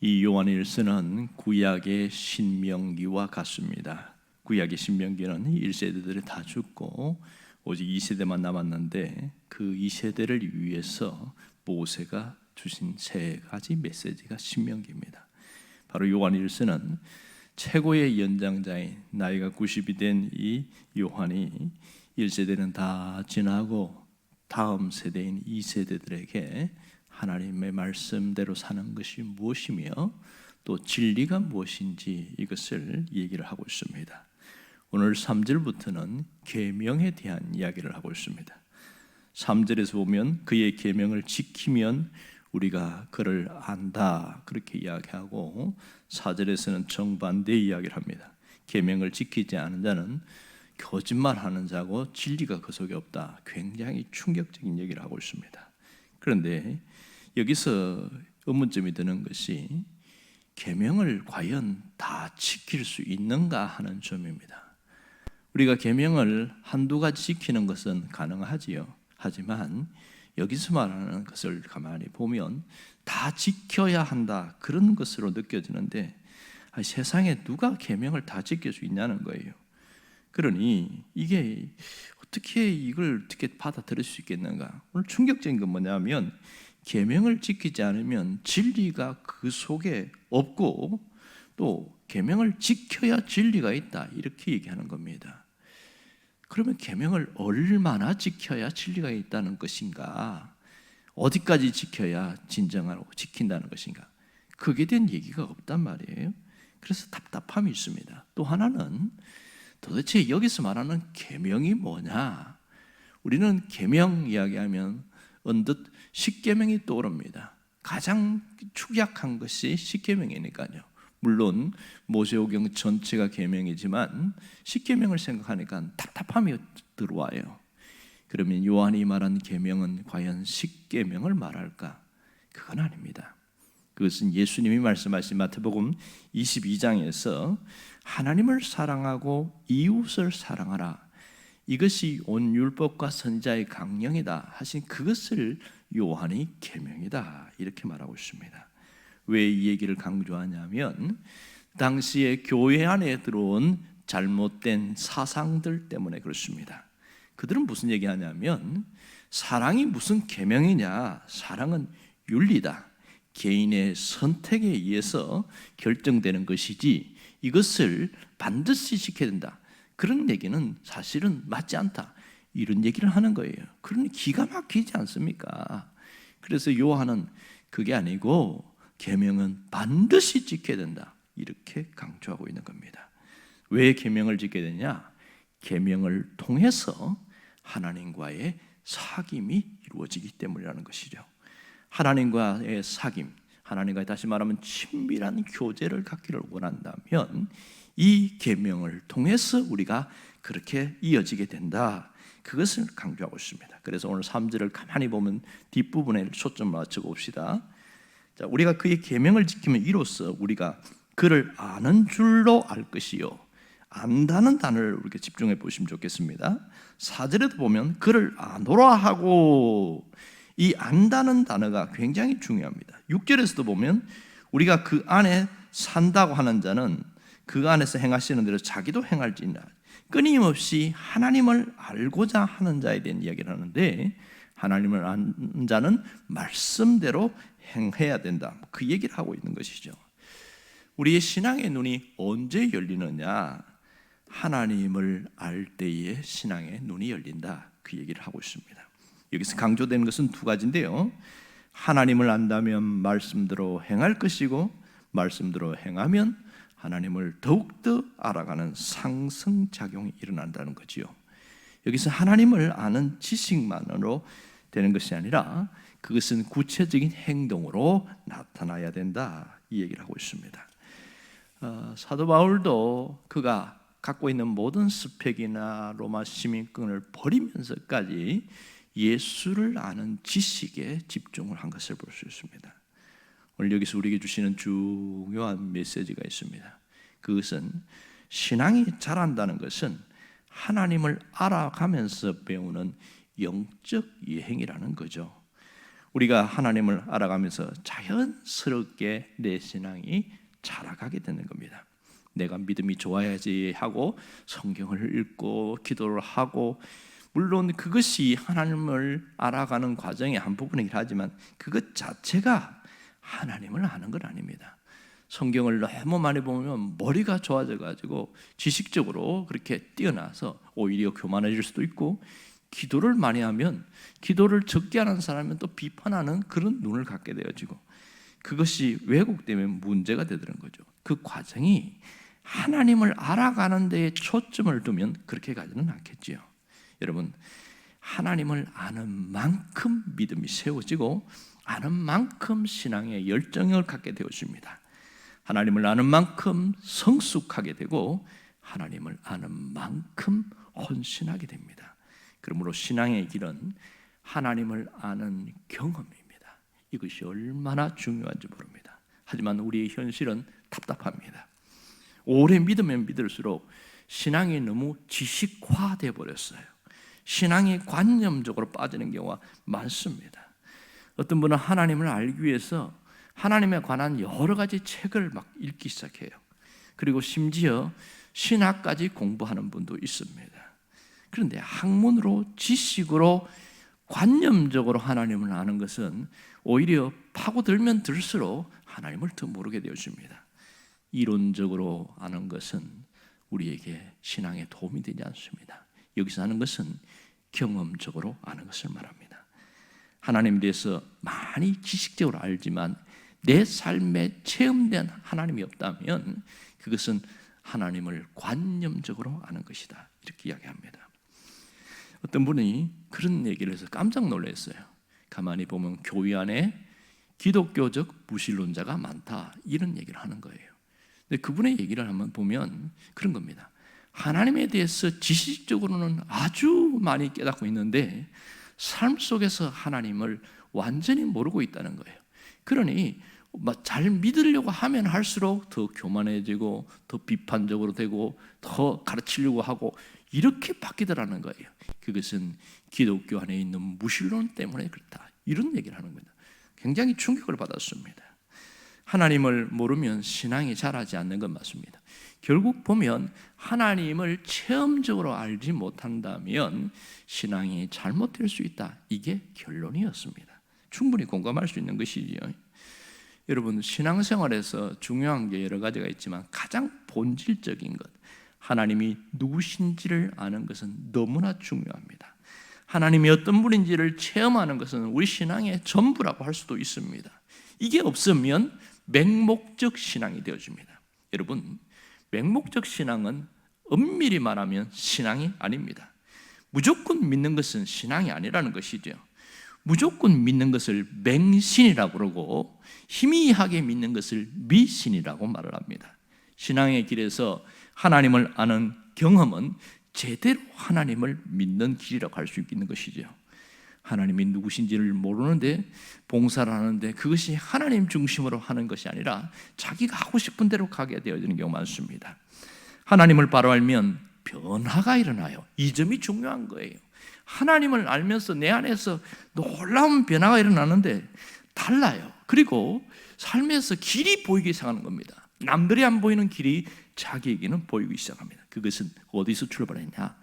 이 요한일서는 구약의 신명기와 같습니다. 구약의 신명기는 1세대들이 다 죽고 오직 2세대만 남았는데 그 2세대를 위해서 모세가 주신 세 가지 메시지가 신명기입니다. 바로 요한일서는 최고의 연장자인 나이가 90이 된 이 요한이 1세대는 다 지나고 다음 세대인 2세대들에게 하나님의 말씀대로 사는 것이 무엇이며 또 진리가 무엇인지 이것을 얘기를 하고 있습니다. 오늘 3절부터는 계명에 대한 이야기를 하고 있습니다. 3절에서 보면 그의 계명을 지키면 우리가 그를 안다 그렇게 이야기하고 4절에서는 정반대 이야기를 합니다. 계명을 지키지 않은 자는 거짓말하는 자고 진리가 그 속에 없다. 굉장히 충격적인 얘기를 하고 있습니다. 그런데 여기서 의문점이 드는 것이 계명을 과연 다 지킬 수 있는가 하는 점입니다. 우리가 계명을 한두 가지 지키는 것은 가능하지요. 하지만 여기서 말하는 것을 가만히 보면 다 지켜야 한다 그런 것으로 느껴지는데 세상에 누가 계명을 다 지킬 수 있냐는 거예요. 그러니 이게 이걸 어떻게 받아들일 수 있겠는가? 오늘 충격적인 건 뭐냐면 계명을 지키지 않으면 진리가 그 속에 없고 또 계명을 지켜야 진리가 있다 이렇게 얘기하는 겁니다. 그러면 계명을 얼마나 지켜야 진리가 있다는 것인가? 어디까지 지켜야 진정하고 지킨다는 것인가? 그게 된 얘기가 없단 말이에요. 그래서 답답함이 있습니다. 또 하나는 도대체 여기서 말하는 계명이 뭐냐? 우리는 계명 이야기하면 언뜻 십계명이 떠오릅니다. 가장 축약한 것이 십계명이니까요. 물론 모세오경 전체가 계명이지만 십계명을 생각하니까 답답함이 들어와요. 그러면 요한이 말한 계명은 과연 십계명을 말할까? 그건 아닙니다. 그것은 예수님이 말씀하신 마태복음 22장에서 하나님을 사랑하고 이웃을 사랑하라. 이것이 온 율법과 선지자의 강령이다 하신 그것을 요한이 계명이다 이렇게 말하고 있습니다. 왜 이 얘기를 강조하냐면 당시에 교회 안에 들어온 잘못된 사상들 때문에 그렇습니다. 그들은 무슨 얘기하냐면 사랑이 무슨 계명이냐? 사랑은 윤리다. 개인의 선택에 의해서 결정되는 것이지 이것을 반드시 지켜야 된다. 그런 얘기는 사실은 맞지 않다. 이런 얘기를 하는 거예요. 그러니 기가 막히지 않습니까? 그래서 요한은 그게 아니고 계명은 반드시 지켜야 된다. 이렇게 강조하고 있는 겁니다. 왜 계명을 지켜야 되냐? 계명을 통해서 하나님과의 사귐이 이루어지기 때문이라는 것이죠. 하나님과의 사귐, 하나님과 다시 말하면 친밀한 교제를 갖기를 원한다면 이 계명을 통해서 우리가 그렇게 이어지게 된다. 그것을 강조하고 있습니다. 그래서 오늘 3절을 가만히 보면 뒷부분에 초점을 맞춰 봅시다. 자, 우리가 그의 계명을 지키면 이로써 우리가 그를 아는 줄로 알 것이요. 안다는 단어를 우리가 집중해 보시면 좋겠습니다. 4절에도 보면 그를 아노라 하고 이 안다는 단어가 굉장히 중요합니다. 6절에서도 보면 우리가 그 안에 산다고 하는 자는 그 안에서 행하시는 대로 자기도 행할지니라. 끊임없이 하나님을 알고자 하는 자에 대한 이야기를 하는데 하나님을 아는 자는 말씀대로 행해야 된다. 그 얘기를 하고 있는 것이죠. 우리의 신앙의 눈이 언제 열리느냐? 하나님을 알 때에 신앙의 눈이 열린다. 그 얘기를 하고 있습니다. 여기서 강조되는 것은 두 가지인데요. 하나님을 안다면 말씀대로 행할 것이고 말씀대로 행하면 하나님을 더욱더 알아가는 상승작용이 일어난다는 거지요. 여기서 하나님을 아는 지식만으로 되는 것이 아니라 그것은 구체적인 행동으로 나타나야 된다. 이 얘기를 하고 있습니다. 사도 바울도 그가 갖고 있는 모든 스펙이나 로마 시민권을 버리면서까지 예수를 아는 지식에 집중을 한 것을 볼 수 있습니다. 오늘 여기서 우리에게 주시는 중요한 메시지가 있습니다. 그것은 신앙이 자란다는 것은 하나님을 알아가면서 배우는 영적 여행이라는 거죠. 우리가 하나님을 알아가면서 자연스럽게 내 신앙이 자라가게 되는 겁니다. 내가 믿음이 좋아야지 하고 성경을 읽고 기도를 하고, 물론 그것이 하나님을 알아가는 과정의 한 부분이긴 하지만 그것 자체가 하나님을 아는 건 아닙니다. 성경을 너무 많이 보면 머리가 좋아져 가지고 지식적으로 그렇게 뛰어나서 오히려 교만해질 수도 있고, 기도를 많이 하면 기도를 적게 하는 사람은 또 비판하는 그런 눈을 갖게 되어지고, 그것이 왜곡되면 문제가 되더라는 거죠. 그 과정이 하나님을 알아가는 데에 초점을 두면 그렇게 가지는 않겠지요. 여러분, 하나님을 아는 만큼 믿음이 세워지고 아는 만큼 신앙의 열정을 갖게 되어집니다. 하나님을 아는 만큼 성숙하게 되고 하나님을 아는 만큼 헌신하게 됩니다. 그러므로 신앙의 길은 하나님을 아는 경험입니다. 이것이 얼마나 중요한지 모릅니다. 하지만 우리의 현실은 답답합니다. 오래 믿으면 믿을수록 신앙이 너무 지식화되어 버렸어요. 신앙이 관념적으로 빠지는 경우가 많습니다. 어떤 분은 하나님을 알기 위해서 하나님에 관한 여러 가지 책을 막 읽기 시작해요. 그리고 심지어 신학까지 공부하는 분도 있습니다. 그런데 학문으로, 지식으로, 관념적으로 하나님을 아는 것은 오히려 파고들면 들수록 하나님을 더 모르게 되어집니다. 이론적으로 아는 것은 우리에게 신앙에 도움이 되지 않습니다. 여기서 아는 것은 경험적으로 아는 것을 말합니다. 하나님에 대해서 많이 지식적으로 알지만 내 삶에 체험된 하나님이 없다면 그것은 하나님을 관념적으로 아는 것이다, 이렇게 이야기합니다. 어떤 분이 그런 얘기를 해서 깜짝 놀랐어요. 가만히 보면 교회 안에 기독교적 무신론자가 많다, 이런 얘기를 하는 거예요. 근데 그분의 얘기를 한번 보면 그런 겁니다. 하나님에 대해서 지식적으로는 아주 많이 깨닫고 있는데 삶 속에서 하나님을 완전히 모르고 있다는 거예요. 그러니 잘 믿으려고 하면 할수록 더 교만해지고 더 비판적으로 되고 더 가르치려고 하고 이렇게 바뀌더라는 거예요. 그것은 기독교 안에 있는 무신론 때문에 그렇다, 이런 얘기를 하는 겁니다. 굉장히 충격을 받았습니다. 하나님을 모르면 신앙이 자라지 않는 건 맞습니다. 결국 보면 하나님을 체험적으로 알지 못한다면 신앙이 잘못될 수 있다, 이게 결론이었습니다. 충분히 공감할 수 있는 것이지요. 여러분, 신앙생활에서 중요한 게 여러 가지가 있지만 가장 본질적인 것, 하나님이 누구신지를 아는 것은 너무나 중요합니다. 하나님이 어떤 분인지를 체험하는 것은 우리 신앙의 전부라고 할 수도 있습니다. 이게 없으면 맹목적 신앙이 되어집니다. 여러분, 맹목적 신앙은 엄밀히 말하면 신앙이 아닙니다. 무조건 믿는 것은 신앙이 아니라는 것이죠. 무조건 믿는 것을 맹신이라고 그러고 희미하게 믿는 것을 미신이라고 말을 합니다. 신앙의 길에서 하나님을 아는 경험은 제대로 하나님을 믿는 길이라고 할 수 있는 것이죠. 하나님이 누구신지를 모르는데 봉사를 하는데 그것이 하나님 중심으로 하는 것이 아니라 자기가 하고 싶은 대로 가게 되어지는 경우가 많습니다. 하나님을 바로 알면 변화가 일어나요. 이 점이 중요한 거예요. 하나님을 알면서 내 안에서 놀라운 변화가 일어나는데 달라요. 그리고 삶에서 길이 보이기 시작하는 겁니다. 남들이 안 보이는 길이 자기에게는 보이기 시작합니다. 그것은 어디서 출발했냐?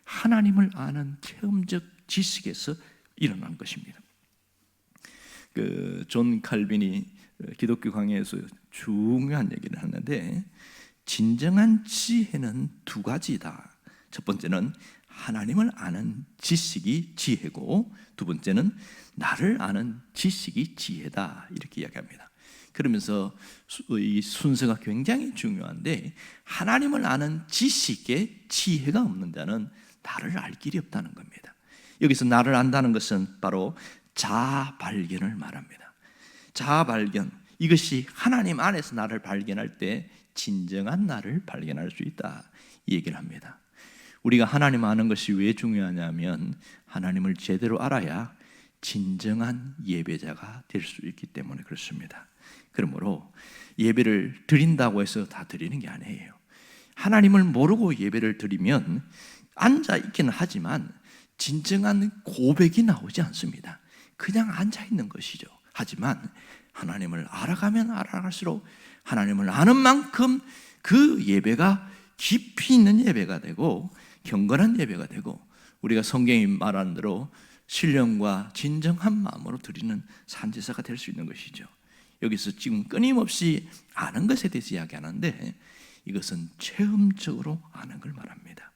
하나님을 아는 체험적 지식에서 일어난 것입니다. 존 칼빈이 기독교 강의에서 중요한 얘기를 하는데, 진정한 지혜는 두 가지다. 첫 번째는 하나님을 아는 지식이 지혜고, 두 번째는 나를 아는 지식이 지혜다, 이렇게 이야기합니다. 그러면서 이 순서가 굉장히 중요한데, 하나님을 아는 지식에 지혜가 없는 자는 나를 알 길이 없다는 겁니다. 여기서 나를 안다는 것은 바로 자아 발견을 말합니다. 자아 발견, 이것이 하나님 안에서 나를 발견할 때 진정한 나를 발견할 수 있다, 이 얘기를 합니다. 우리가 하나님 아는 것이 왜 중요하냐면 하나님을 제대로 알아야 진정한 예배자가 될 수 있기 때문에 그렇습니다. 그러므로 예배를 드린다고 해서 다 드리는 게 아니에요. 하나님을 모르고 예배를 드리면 앉아 있기는 하지만 진정한 고백이 나오지 않습니다. 그냥 앉아 있는 것이죠. 하지만 하나님을 알아가면 알아갈수록 하나님을 아는 만큼 그 예배가 깊이 있는 예배가 되고 경건한 예배가 되고, 우리가 성경이 말하는 대로 신령과 진정한 마음으로 드리는 산제사가 될 수 있는 것이죠. 여기서 지금 끊임없이 아는 것에 대해서 이야기하는데, 이것은 체험적으로 아는 걸 말합니다.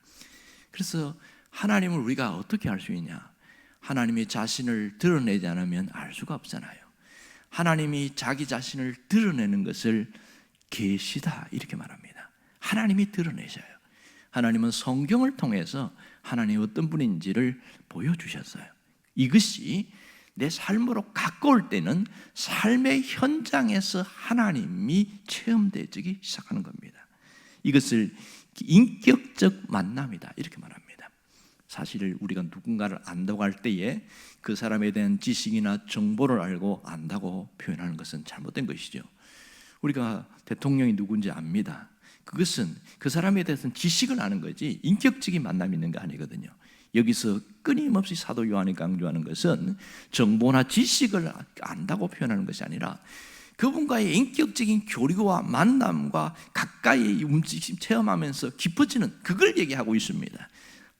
그래서 하나님을 우리가 어떻게 알 수 있냐? 하나님이 자신을 드러내지 않으면 알 수가 없잖아요. 하나님이 자기 자신을 드러내는 것을 계시다 이렇게 말합니다. 하나님이 드러내셔요. 하나님은 성경을 통해서 하나님이 어떤 분인지를 보여주셨어요. 이것이 내 삶으로 가까울 때는 삶의 현장에서 하나님이 체험되기 시작하는 겁니다. 이것을 인격적 만남이다 이렇게 말합니다. 사실 우리가 누군가를 안다고 할 때에 그 사람에 대한 지식이나 정보를 알고 안다고 표현하는 것은 잘못된 것이죠. 우리가 대통령이 누군지 압니다. 그것은 그 사람에 대해서는 지식을 아는 거지 인격적인 만남이 있는 거 아니거든요. 여기서 끊임없이 사도 요한이 강조하는 것은 정보나 지식을 안다고 표현하는 것이 아니라 그분과의 인격적인 교류와 만남과 가까이 움직임 체험하면서 깊어지는, 그걸 얘기하고 있습니다.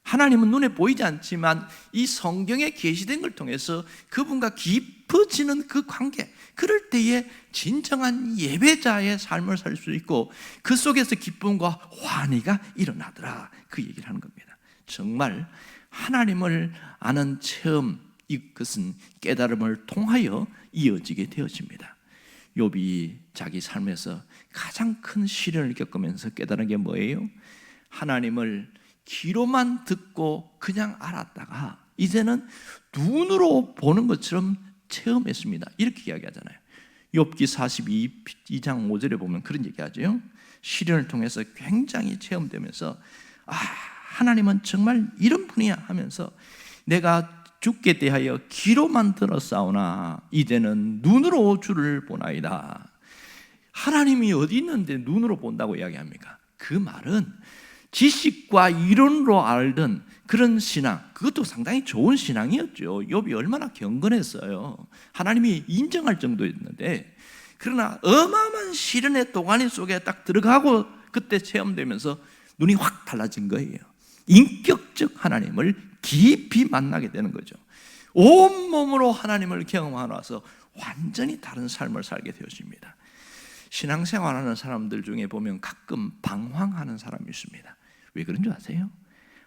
하나님은 눈에 보이지 않지만 이 성경에 계시된 걸 통해서 그분과 깊어지는 그 관계, 그럴 때에 진정한 예배자의 삶을 살 수 있고 그 속에서 기쁨과 환희가 일어나더라, 그 얘기를 하는 겁니다. 정말 하나님을 아는 체험, 이것은 깨달음을 통하여 이어지게 되어집니다. 욥이 자기 삶에서 가장 큰 시련을 겪으면서 깨달은 게 뭐예요? 하나님을 귀로만 듣고 그냥 알았다가 이제는 눈으로 보는 것처럼 체험했습니다. 이렇게 이야기하잖아요. 욥기 42장 5절에 보면 그런 얘기하죠. 시련을 통해서 굉장히 체험되면서 하나님은 정말 이런 분이야 하면서 내가 죽게 대하여 귀로만 들었사오나 이제는 눈으로 주를 보나이다. 하나님이 어디 있는데 눈으로 본다고 이야기합니까? 그 말은 지식과 이론으로 알던 그런 신앙, 그것도 상당히 좋은 신앙이었죠. 욥이 얼마나 경건했어요. 하나님이 인정할 정도였는데, 그러나 어마어마한 시련의 도가니 속에 딱 들어가고 그때 체험되면서 눈이 확 달라진 거예요. 인격적 하나님을 깊이 만나게 되는 거죠. 온몸으로 하나님을 경험하고 나서 완전히 다른 삶을 살게 되었습니다. 신앙생활하는 사람들 중에 보면 가끔 방황하는 사람이 있습니다. 왜 그런 줄 아세요?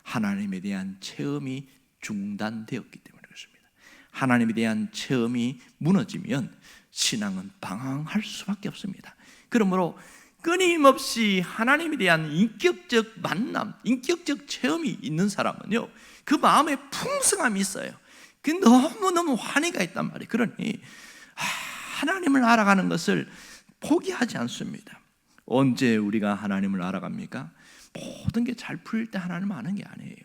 하나님에 대한 체험이 중단되었기 때문에 그렇습니다. 하나님에 대한 체험이 무너지면 신앙은 방황할 수밖에 없습니다. 그러므로 끊임없이 하나님에 대한 인격적 만남, 인격적 체험이 있는 사람은요, 그 마음에 풍성함이 있어요. 그 너무너무 환희가 있단 말이에요. 그러니 하나님을 알아가는 것을 포기하지 않습니다. 언제 우리가 하나님을 알아갑니까? 모든 게 잘 풀릴 때 하나님을 아는 게 아니에요.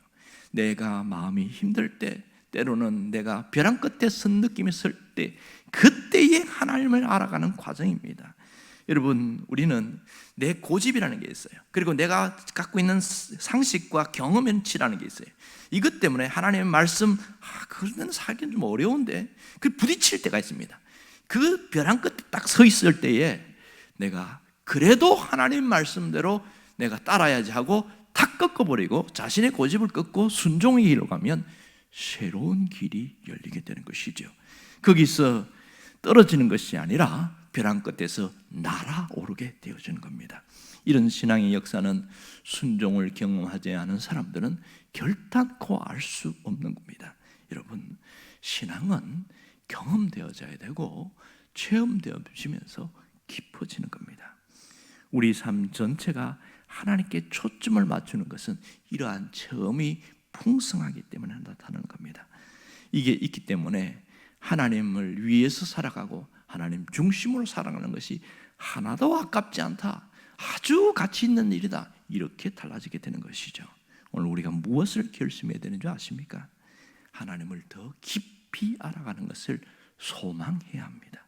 내가 마음이 힘들 때, 때로는 내가 벼랑 끝에 선 느낌이 있을 때, 그때에 하나님을 알아가는 과정입니다. 여러분, 우리는 내 고집이라는 게 있어요. 그리고 내가 갖고 있는 상식과 경험치라는 게 있어요. 이것 때문에 하나님의 말씀, 그러면 살기는 좀 어려운데, 그 부딪힐 때가 있습니다. 그 벼랑 끝에 딱 서 있을 때에 내가 그래도 하나님 말씀대로 내가 따라야지 하고 탁 꺾어버리고 자신의 고집을 꺾고 순종의 길로 가면 새로운 길이 열리게 되는 것이죠. 거기서 떨어지는 것이 아니라 벼랑 끝에서 날아오르게 되어지는 겁니다. 이런 신앙의 역사는 순종을 경험하지 않은 사람들은 결단코 알 수 없는 겁니다. 여러분, 신앙은 경험되어져야 되고 체험되어지면서 깊어지는 겁니다. 우리 삶 전체가 하나님께 초점을 맞추는 것은 이러한 체험이 풍성하기 때문에 나타나는 겁니다. 이게 있기 때문에 하나님을 위해서 살아가고 하나님 중심으로 살아가는 것이 하나도 아깝지 않다, 아주 가치 있는 일이다, 이렇게 달라지게 되는 것이죠. 오늘 우리가 무엇을 결심해야 되는 줄 아십니까? 하나님을 더 깊이 알아가는 것을 소망해야 합니다.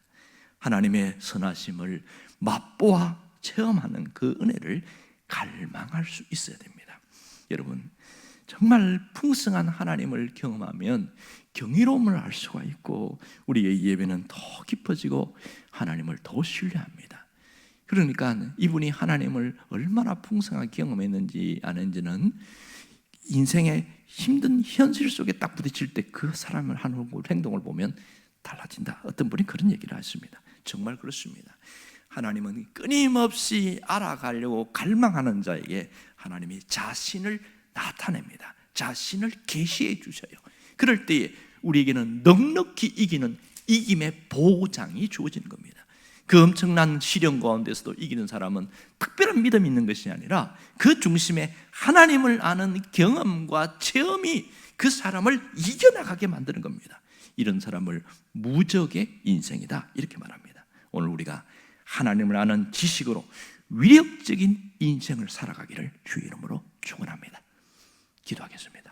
하나님의 선하심을 맛보아 체험하는 그 은혜를 갈망할 수 있어야 됩니다. 여러분, 정말 풍성한 하나님을 경험하면 경이로움을 알 수가 있고 우리의 예배는 더 깊어지고 하나님을 더 신뢰합니다. 그러니까 이분이 하나님을 얼마나 풍성하게 경험했는지 아는지는 인생의 힘든 현실 속에 딱 부딪힐 때 그 사람을 하는 행동을 보면 달라진다. 어떤 분이 그런 얘기를 하십니다. 정말 그렇습니다. 하나님은 끊임없이 알아가려고 갈망하는 자에게 하나님이 자신을 나타냅니다. 자신을 계시해 주셔요. 그럴 때에 우리에게는 넉넉히 이기는 이김의 보장이 주어지는 겁니다. 그 엄청난 시련 가운데서도 이기는 사람은 특별한 믿음이 있는 것이 아니라 그 중심에 하나님을 아는 경험과 체험이 그 사람을 이겨나가게 만드는 겁니다. 이런 사람을 무적의 인생이다 이렇게 말합니다. 오늘 우리가 하나님을 아는 지식으로 위력적인 인생을 살아가기를 주의 이름으로 축원합니다. 기도하겠습니다.